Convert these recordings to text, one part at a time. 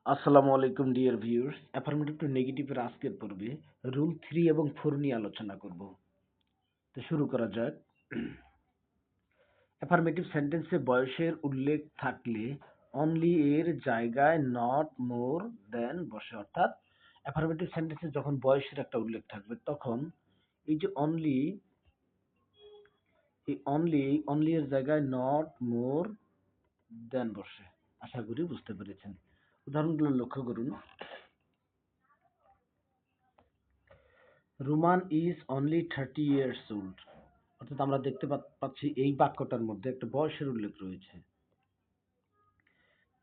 আসসালামু আলাইকুম dear viewers, affirmative two নেগেটিভের আজকের পর্বে রুল 3 এবং 4 নিয়ে আলোচনা করব। তো শুরু করা যাক। অ্যাফার্মেটিভ সেন্টেন্সে বয়সের উল্লেখ থাকলে অনলি এর জায়গায় নট মোর দেন বসে, অর্থাৎ অ্যাফার্মেটিভ সেন্টেন্সে যখন বয়সের একটা উল্লেখ থাকবে তখন এই যে অনলি এর জায়গায় নট মোর দেন বসে। আশা করি বুঝতে পেরেছেন। উদাহরণগুলো লক্ষ্য করুন। Roman is only 30 years old, অর্থাৎ আমরা দেখতে পাচ্ছি এই বাক্যটার মধ্যে একটা বয়সের উল্লেখ রয়েছে।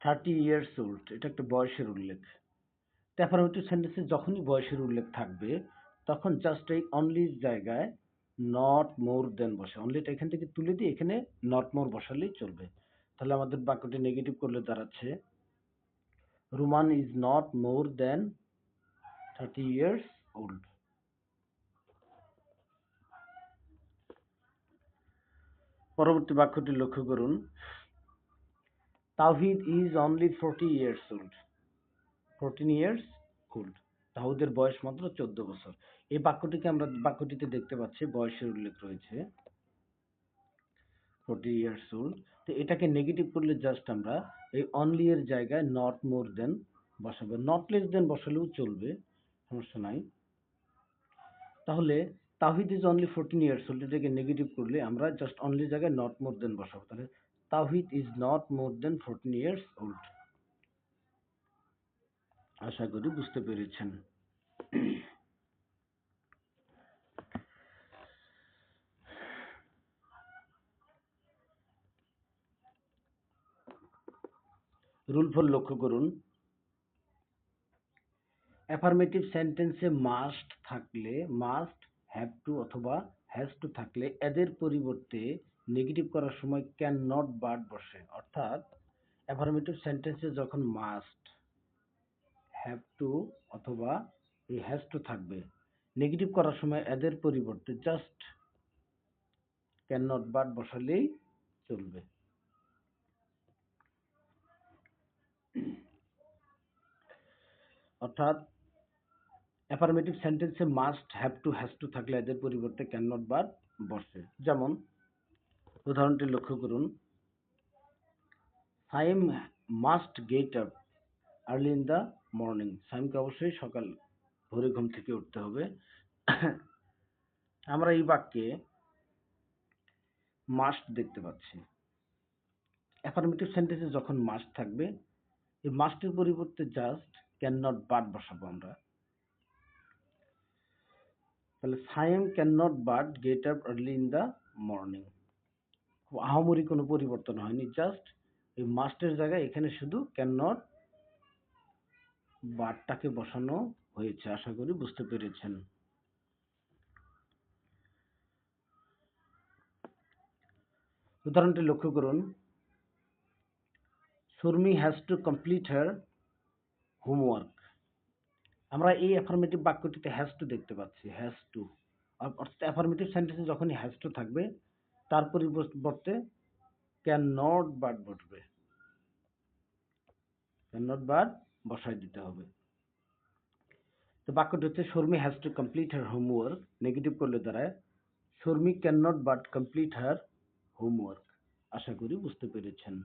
30 ইয়ার্স ওল্ড, এটা একটা বয়সের উল্লেখ। অ্যাফার্মেটিভ সেন্টেন্সে যখনই বয়সের উল্লেখ থাকবে তখন জাস্ট এই অনলির জায়গায় নট মোর দেন বসে। অনলিটা এখান থেকে তুলে দিয়ে এখানে নট মোর বসালেই চলবে। তাহলে আমাদের বাক্যটি নেগেটিভ করলে দাঁড়াচ্ছে Roman is not more than 30 years old. পরবর্তী বাক্যটি লক্ষ্য করুন। Tawhid is only 40 years old. 14 years old. তাওহিদের বয়স মাত্র 14 বছর। এই বাক্যটিতে দেখতে পাচ্ছি বয়সের উল্লেখ রয়েছে 40 ইয়ার্স ওল্ড। তো এটাকে নেগেটিভ করলে জাস্ট আমরা এই অনলি এর জায়গায় নট মোর দেন বসাবো। নট লেস দেন বসালেও চলবে, সমস্যা নাই। তাহলে Tawhid is only 14 years old, এটাকে নেগেটিভ করলে আমরা জাস্ট অনলি জায়গায় নট মোর দেন বসাবো। তাহলে Tawhid is not more than 14 years old. আশা করি বুঝতে পেরেছেন। রুল 4 লক্ষ্য করুন। অ্যাফার্মেটিভ সেন্টেন্সে মাস্ট থাকলে, মাস্ট, হ্যাভ টু অথবা হ্যাজ টু থাকলে এদের পরিবর্তে নেগেটিভ করার সময় ক্যান নট বাট বসে। অর্থাৎ অ্যাফার্মেটিভ সেন্টেন্সে যখন মাস্ট, হ্যাভ টু অথবা এই হ্যাজ টু থাকবে, নেগেটিভ করার সময় এদের পরিবর্তে জাস্ট ক্যান নট বাট বসালেই চলবে। অর্থাৎ অ্যাফার্মেটিভ সেন্টেন্সে must, have to, has to থাকলে এদের পরিবর্তে ক্যান নট বাট বসে। যেমন উদাহরণটি লক্ষ্য করুন। Saim must get up early in the morning. সাইমকে অবশ্যই সকাল ভোরে ঘুম থেকে উঠতে হবে। আমরা এই বাক্যে মাস্ট দেখতে পাচ্ছি। অ্যাফার্মেটিভ সেন্টেন্সে যখন মাস্ট থাকবে এই মাস্টের পরিবর্তে জাস্ট ক্যান নট বাট বসাবো আমরা। তাহলে Saim can not but gate up early in the morning. আহামরি কোনো পরিবর্তন হয়নি, জাস্ট এই মাস্টের জায়গায় এখানে শুধু ক্যান নট বাটটাকে বসানো হয়েছে। আশা করি বুঝতে পেরেছেন। উদাহরণটি লক্ষ্য করুন। Surmi has to complete her homework. আমরা এই অ্যাফার্মেটিভ বাক্যটিতে হ্যাজ টু দেখতে পাচ্ছি, হ্যাজ টু। অর্থাৎ অ্যাফার্মেটিভ সেন্টেন্সে যখনই হ্যাজ টু থাকবে তার পরিবর্তে ক্যান নট বাট বসবে, ক্যান নট বাট বসাই দিতে হবে। তো বাক্যটি হচ্ছে Sharmi has to complete her homework, negative করলে দাঁড়ায় Sharmi can not but complete her homework. আশা করি বুঝতে পেরেছেন।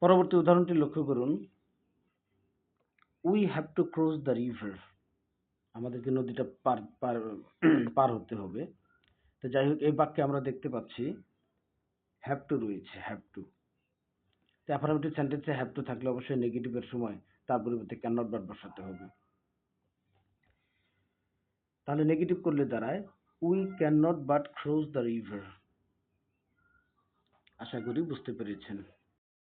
পরবর্তী উদাহরণটি লক্ষ্য করুন। We have to cross the river. আমাদেরকে নদীটা পার হতে হবে। তো যাই হোক এই বাক্যে আমরা দেখতে পাচ্ছি হ্যাভ টু রয়েছে, হ্যাভ টু। তো অ্যাফার্মেটিভ সেন্টেন্সে হ্যাভ টু থাকলে অবশ্যই নেগেটিভের সময় তার পরিবর্তে ক্যান নট বাট বসাতে হবে। তাহলে নেগেটিভ করলে দাঁড়ায় we can not but cross the river. আশা করি বুঝতে পেরেছেন।